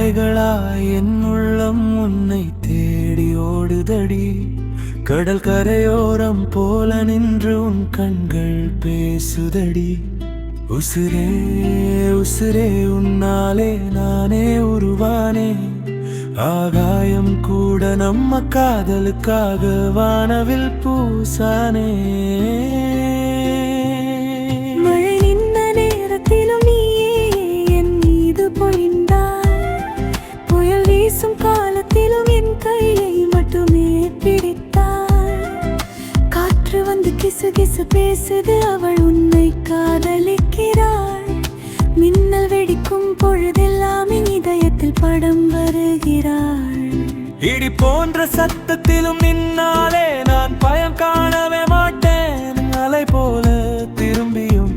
அலைகளாய் என் உள்ளம் உன்னை தேடி ஓடுதடி. கடல் கரையோரம் போல நின்று உன் கண்கள் பேசுதடி. உசுரே உசுரே உன்னாலே நானே உருவானே. ஆகாயம் கூட நம்ம காதலுக்காக வானவில் பூசானே. மழை நின்ற நேரத்திலும் நீயே என் மீது பொழிந்தாய். புயல் வீசும் காலத்திலும் என் கையை மட்டுமே பிடித்தாய். காற்று வந்து கிசு கிசு பேசுது, அவள் உன்னை காதலிக்கிறாள். மின்னல் வெடிக்கும் பொழுதெல்லாம் என் இதயத்தில் படம் வருகிறாள். இடி போன்ற சத்தத்திலும் நின்னாலே நான் பயம் காணவே மாட்டேன். அலை போல திரும்பியும்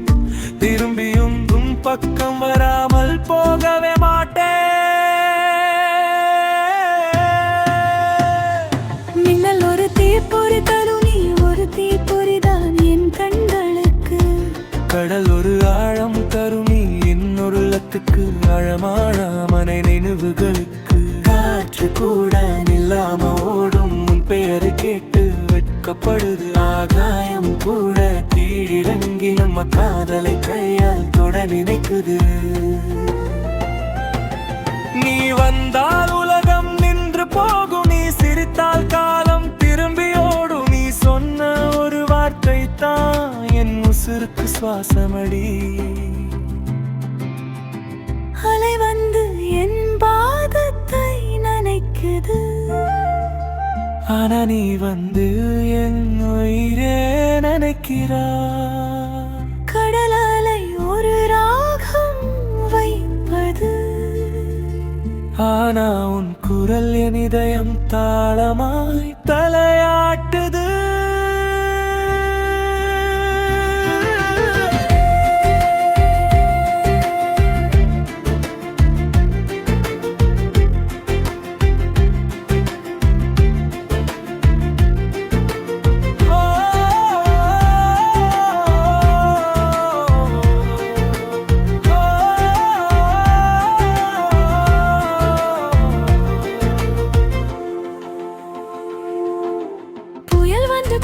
திரும்பியும் உன் பக்கம் வராமல் போகவே மாட்டேன். மின்னல் ஒரு தீப்பொறி தரும், நீ ஒரு தீப்பொறிதான் என் கண்களுக்கு. கடல் ஒரு ஆழம் தரும், நீ இன்னொரு லத்துக்கு. ஆழமான மனை நினைவுகளுக்கு. காற்று கூட நில்லாம ஓடும் உன் பெயரை கேட்டு வெட்கப்படுது. ஆகாயம் கூட கீழிறங்கி நம்ம காதலை கையால் தொட நினைக்குது. நீ வந்தால் உலகம் நின்று போகும், நீ சிரித்தால் காலம் திரும்பி ஓடும். நீ சொன்ன ஒரு வார்த்தை தான் என் உசுருக்கு சுவாசமடி. அலை வந்து என் பாதத்தை நனைக்குது, ஆனா நீ வந்து என் உயிரே நினைக்கிறாய். கடல் அலை ஒரு ராகம் வைப்பது, ஆனா உன் குரல் என் இதயம் தாளமாய் தலையாட்டுது. புயல் வந்து